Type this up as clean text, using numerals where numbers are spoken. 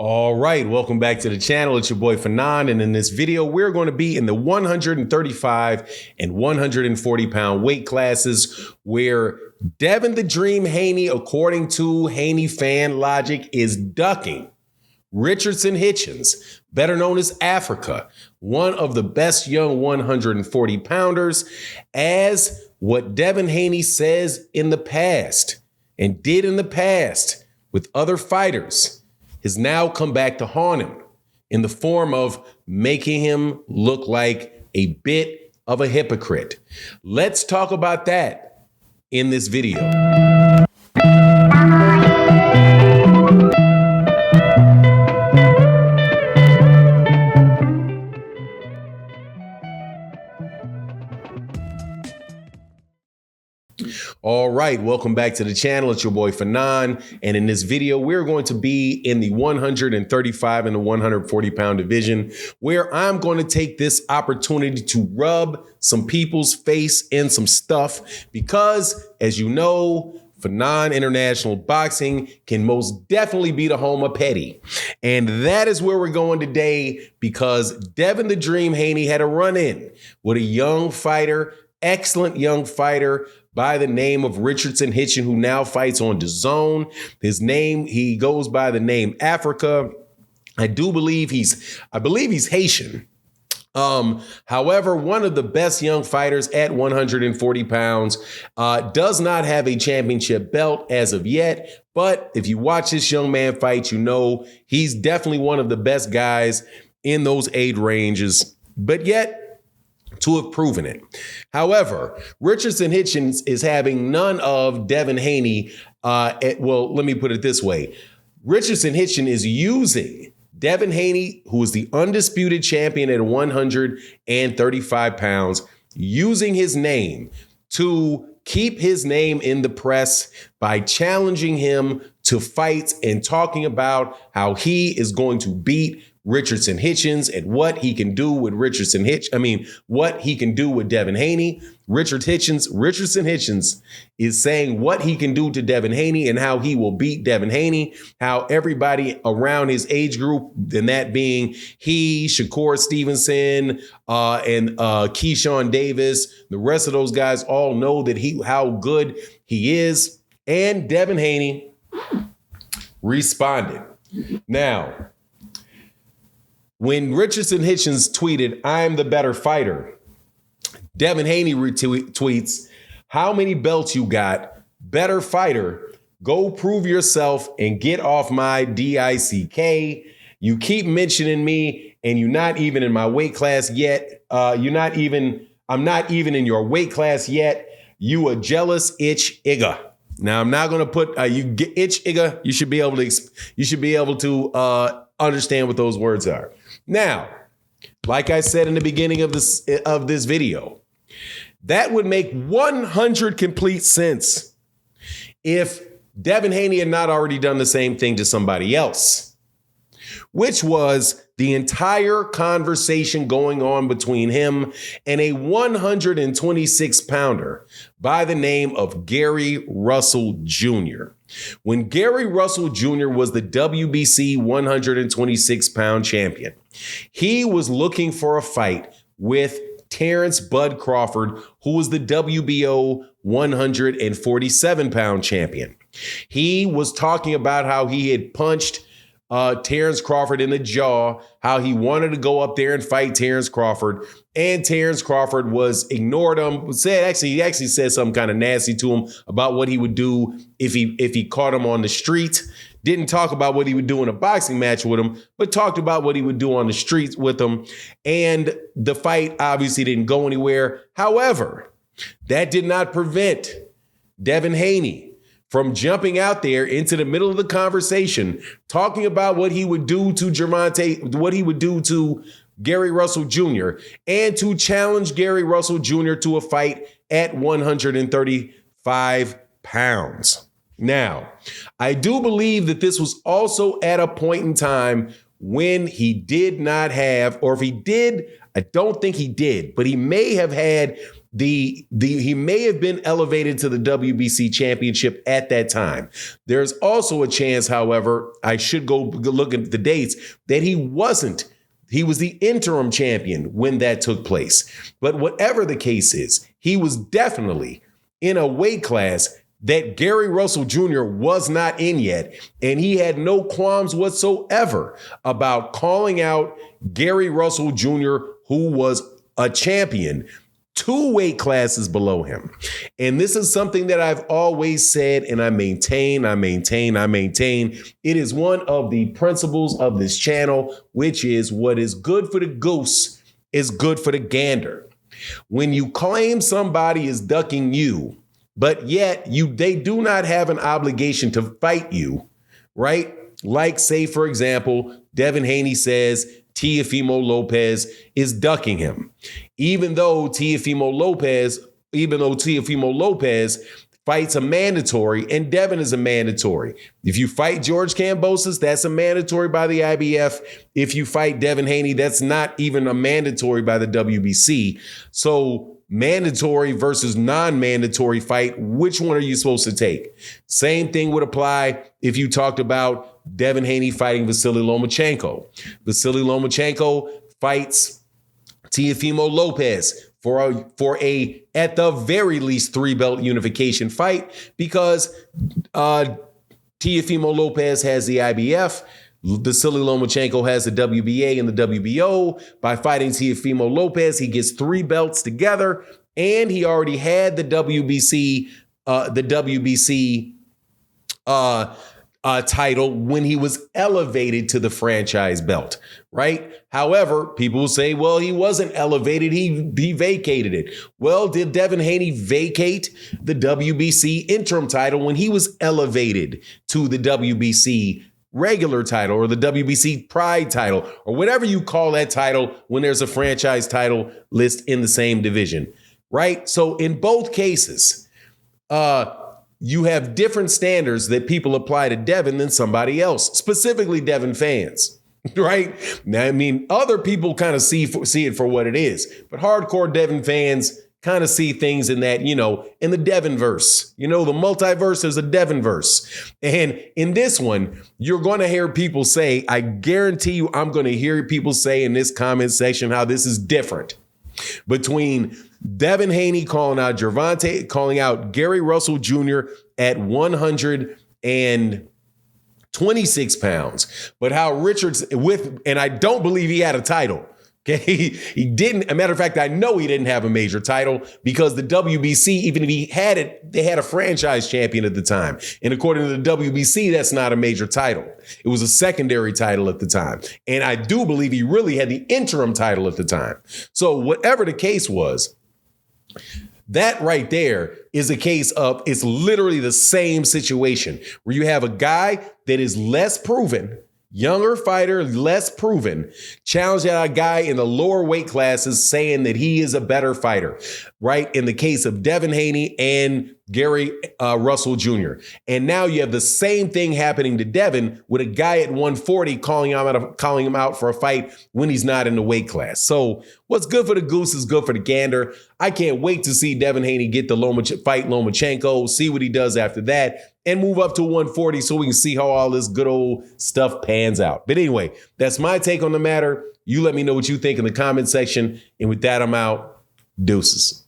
All right, welcome back to the channel. It's your boy Fanon, and in this video, we're going to be in the 135 and 140 pound weight classes where Devin the Dream Haney, according to Haney fan logic, is ducking Richardson Hitchens, better known as Africa, one of the best young 140 pounders, as what Devin Haney says in the past and did in the past with other fighters has now come back to haunt him in the form of making him look like a bit of a hypocrite. Let's talk about that in this video. All right, welcome back to the channel. It's your boy Fanon, and in this video, we're going to be in the 135 and the 140 pound division, where I'm going to take this opportunity to rub some people's face in some stuff because, as you know, Fanon International Boxing can most definitely be the home of petty. And that is where we're going today because Devin the Dream Haney had a run-in with a young fighter, excellent young fighter by the name of Richardson Hitchens, who now fights on DAZN. He goes by the name Africa. I believe he's Haitian. However, one of the best young fighters at 140 pounds, does not have a championship belt as of yet. But if you watch this young man fight, you know he's definitely one of the best guys in those age ranges, but yet to have proven it. However, Richardson Hitchens is having none of Devin Haney. Well, let me put it this way. Richardson Hitchens is using Devin Haney, who is the undisputed champion at 135 pounds, using his name to keep his name in the press by challenging him to fights and talking about how he is going to beat Richardson Hitchens and what he can do with what he can do with Devin Haney. Richardson Hitchens is saying what he can do to Devin Haney and how he will beat Devin Haney, how everybody around his age group, and that being he, Shakur Stevenson, and Keyshawn Davis, the rest of those guys all know that how good he is. And Devin Haney responded. Now, when Richardson Hitchens tweeted, "I'm the better fighter," Devin Haney tweets, "How many belts you got? Better fighter. Go prove yourself and get off my DICK. You keep mentioning me and you're not even in my weight class yet. I'm not even in your weight class yet. You a jealous itch igga." Now, I'm not going to put you get itch igga. You should be able to understand what those words are. Now, like I said in the beginning of this video, that would make 100 complete sense if Devin Haney had not already done the same thing to somebody else, which was the entire conversation going on between him and a 126 pounder by the name of Gary Russell Jr. When Gary Russell Jr. was the WBC 126 pound champion, he was looking for a fight with Terrence Bud Crawford, who was the WBO 147 pound champion. He was talking about how he had punched Terrence Crawford in the jaw, how he wanted to go up there and fight Terrence Crawford, and Terrence Crawford ignored him. He actually said something kind of nasty to him about what he would do if he caught him on the street. Didn't talk about what he would do in a boxing match with him, but talked about what he would do on the streets with him. And the fight obviously didn't go anywhere. However, that did not prevent Devin Haney from jumping out there into the middle of the conversation, talking about what he would do to what he would do to Gary Russell Jr., and to challenge Gary Russell Jr. to a fight at 135 pounds. Now, I do believe that this was also at a point in time when he did not have, or if he did, I don't think he did, but he may have had he may have been elevated to the WBC championship at that time. There's also a chance, however, I should go look at the dates, that he wasn't. He was the interim champion when that took place. But whatever the case is, he was definitely in a weight class that Gary Russell Jr. was not in yet. And he had no qualms whatsoever about calling out Gary Russell Jr., who was a champion 2 weight classes below him. And this is something that I've always said, and I maintain. It is one of the principles of this channel, which is what is good for the goose is good for the gander. When you claim somebody is ducking you, but yet they do not have an obligation to fight you, right? Like, say, for example, Devin Haney says Teofimo Lopez is ducking him, even though Teofimo Lopez fights a mandatory and Devin is a mandatory. If you fight George Kambosos, that's a mandatory by the IBF. If you fight Devin Haney, that's not even a mandatory by the WBC. So mandatory versus non-mandatory fight, which one are you supposed to take? Same thing would apply if you talked about Devin Haney fighting Vasily Lomachenko. Vasily Lomachenko fights Teofimo Lopez for a at the very least 3-belt unification fight, because Teofimo Lopez has the IBF. Vasily Lomachenko has the WBA and the WBO. By fighting Teofimo Lopez, he gets 3 belts together, and he already had the WBC title when he was elevated to the franchise belt, right? However, people will say, well, he wasn't elevated. He vacated it. Well, did Devin Haney vacate the WBC interim title when he was elevated to the WBC regular title or the WBC Pride title or whatever you call that title when there's a franchise title list in the same division, right? So in both cases, you have different standards that people apply to Devin than somebody else, specifically Devin fans, right? Now, I mean, other people kind of see it for what it is, but hardcore Devin fans kind of see things in that, in the Devin verse, the multiverse is a Devin verse. And in this one, you're going to hear people say, I guarantee you, I'm going to hear people say in this comment section how this is different between Devin Haney calling out Gary Russell Jr. at 126 pounds, but how Richardson and I don't believe he had a title. Okay, he didn't. As a matter of fact, I know he didn't have a major title because the WBC, even if he had it, they had a franchise champion at the time. And according to the WBC, that's not a major title. It was a secondary title at the time. And I do believe he really had the interim title at the time. So whatever the case was, that right there is a case of, it's literally the same situation where you have a guy that is less proven, younger fighter, less proven, challenging a guy in the lower weight classes saying that he is a better fighter, right? In the case of Devin Haney and Gary Russell Jr. And now you have the same thing happening to Devin with a guy at 140 calling him out for a fight when he's not in the weight class. So what's good for the goose is good for the gander. I can't wait to see Devin Haney get the fight Lomachenko, see what he does after that, and move up to 140 so we can see how all this good old stuff pans out. But anyway, that's my take on the matter. You let me know what you think in the comment section. And with that, I'm out. Deuces.